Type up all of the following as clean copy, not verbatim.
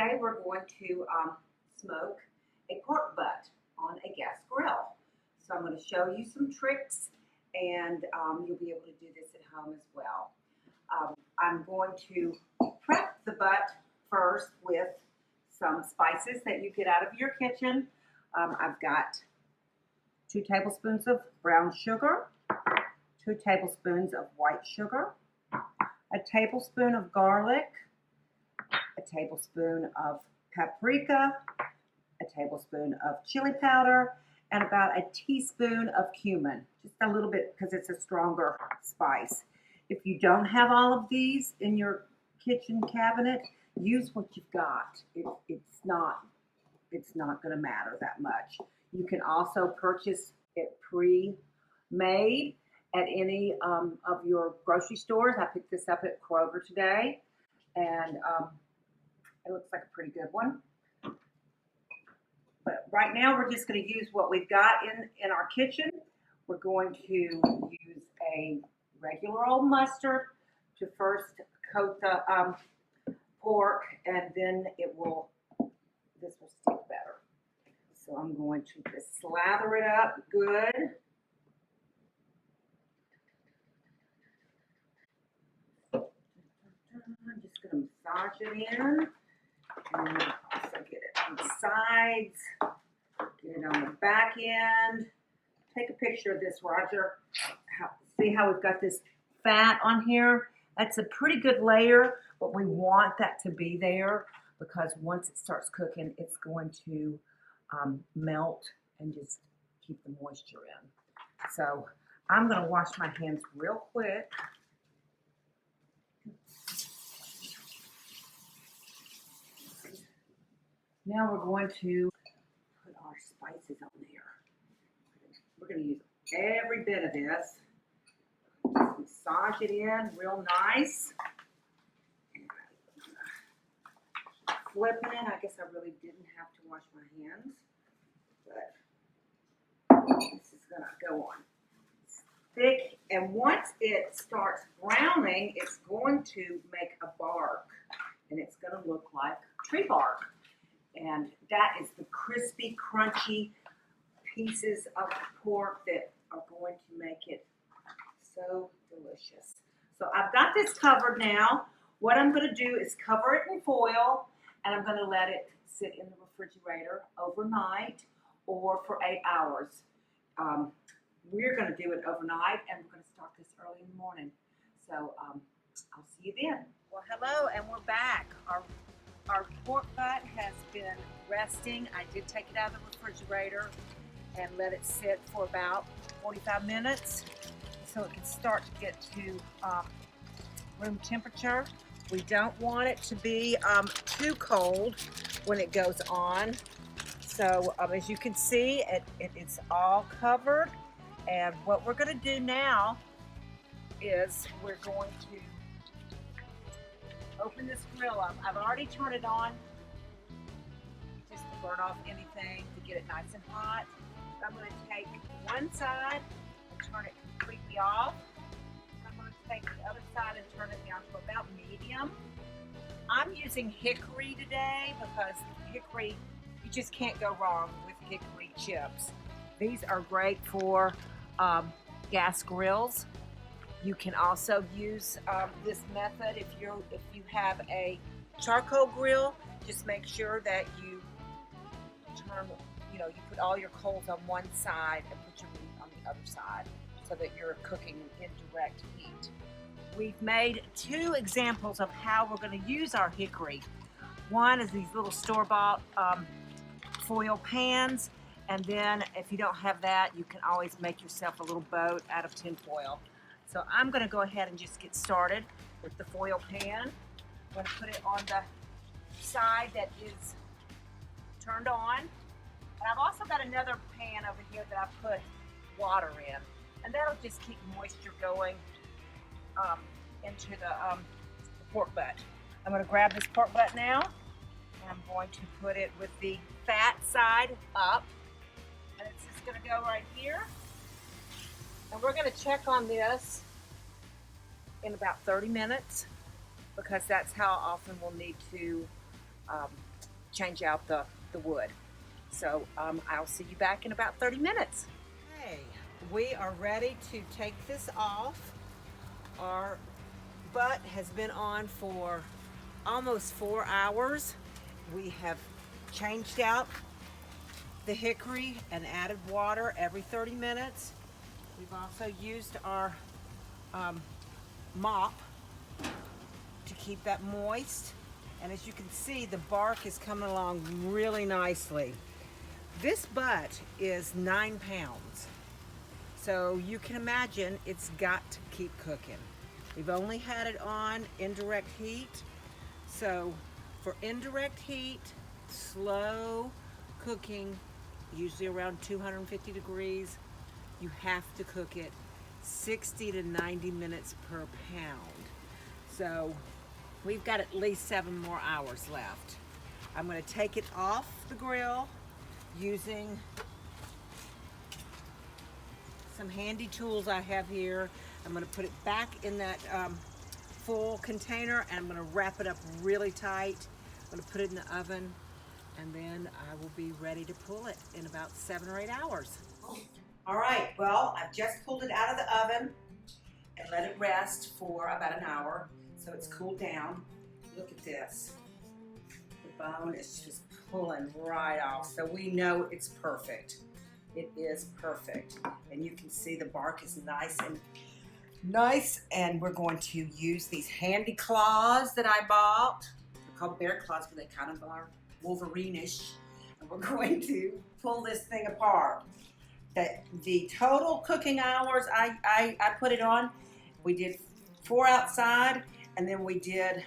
today we're going to smoke a pork butt on a gas grill. So I'm going to show you some tricks, and you'll be able to do this at home as well. I'm going to prep the butt first with some spices that you get out of your kitchen. I've got 2 tablespoons of brown sugar, 2 tablespoons of white sugar, a tablespoon of garlic, a tablespoon of paprika, a tablespoon of chili powder, and about a teaspoon of cumin. Just a little bit because it's a stronger spice. If you don't have all of these in your kitchen cabinet, use what you've got. It's not going to matter that much. You can also purchase it pre-made at any of your grocery stores. I picked this up at Kroger today, and it looks like a pretty good one. But right now we're just going to use what we've got in our kitchen. We're going to use a regular old mustard to first coat the pork, and then this will stick better. So I'm going to just slather it up good. I'm just going to massage it in, and also get it on the sides, get it on the back end. Take a picture of this, Roger. See how we've got this fat on here? That's a pretty good layer, but we want that to be there because once it starts cooking, it's going to melt and just keep the moisture in. So I'm going to wash my hands real quick. Now we're going to put our spices on there. We're going to use every bit of this. Just massage it in real nice. Flipping it. I guess I really didn't have to wash my hands, but this is going to go on. It's thick, and once it starts browning, it's going to make a bark, and it's going to look like tree bark. And that is the crispy, crunchy pieces of the pork that are going to make it so delicious. So I've got this covered now. What I'm going to do is cover it in foil, and I'm going to let it sit in the refrigerator overnight or for 8 hours. We're going to do it overnight, and we're going to start this early in the morning. So I'll see you then. Well, hello, and we're back. Our pork butt has been resting. I did take it out of the refrigerator and let it sit for about 45 minutes so it can start to get to room temperature. We don't want it to be too cold when it goes on. So as you can see, it's all covered. And what we're going to do now is we're going to open this grill up. I've already turned it on just to burn off anything, to get it nice and hot. I'm going to take one side and turn it completely off. I'm going to take the other side and turn it down to about medium. I'm using hickory today because hickory, you just can't go wrong with hickory chips. These are great for gas grills. You can also use this method if you have a charcoal grill. Just make sure that you you put all your coals on one side and put your meat on the other side so that you're cooking in direct heat. We've made 2 examples of how we're going to use our hickory. One is these little store-bought foil pans, and then if you don't have that, you can always make yourself a little boat out of tin foil. So I'm going to go ahead and just get started with the foil pan. I'm going to put it on the side that is turned on. And I've also got another pan over here that I put water in. And that'll just keep moisture going into the pork butt. I'm going to grab this pork butt now, and I'm going to put it with the fat side up. And it's just going to go right here. And we're going to check on this in about 30 minutes because that's how often we'll need to change out the wood. So I'll see you back in about 30 minutes. Okay, we are ready to take this off. Our butt has been on for almost 4 hours. We have changed out the hickory and added water every 30 minutes. We've also used our mop to keep that moist. And as you can see, the bark is coming along really nicely. This butt is 9 pounds. So you can imagine it's got to keep cooking. We've only had it on indirect heat. So for indirect heat, slow cooking, usually around 250 degrees, you have to cook it 60 to 90 minutes per pound. So we've got at least 7 more hours left. I'm going to take it off the grill using some handy tools I have here. I'm going to put it back in that full container, and I'm going to wrap it up really tight. I'm going to put it in the oven, and then I will be ready to pull it in about 7 or 8 hours. All right, well, I've just pulled it out of the oven and let it rest for about an hour so it's cooled down. Look at this. The bone is just pulling right off, so we know it's perfect. It is perfect, and you can see the bark is nice, and we're going to use these handy claws that I bought. They're called bear claws, but they kind of are Wolverine-ish, and we're going to pull this thing apart. The total cooking hours I put it on, we did 4 outside, and then we did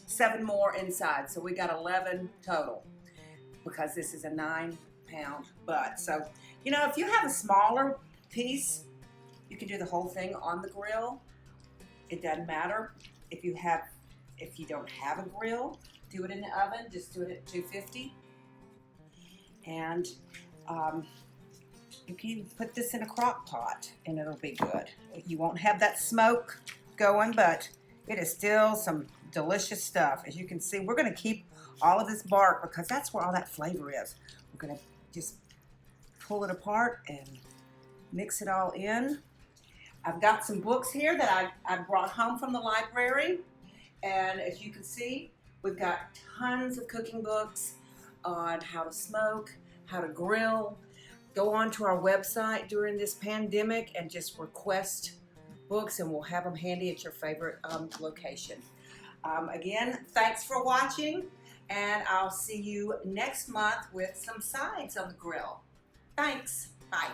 7 more inside, so we got 11 total because this is a 9-pound butt. So, you know, if you have a smaller piece, you can do the whole thing on the grill. It doesn't matter. If you don't have a grill, do it in the oven. Just do it at 250. And you can put this in a crock pot and it'll be good. You won't have that smoke going, but it is still some delicious stuff. As you can see, we're going to keep all of this bark because that's where all that flavor is. We're going to just pull it apart and mix it all in. I've got some books here that I brought home from the library, and as you can see, we've got tons of cooking books on how to smoke, how to grill. Go on to our website during this pandemic and just request books, and we'll have them handy at your favorite location. Again, thanks for watching, and I'll see you next month with some sides on the grill. Thanks. Bye.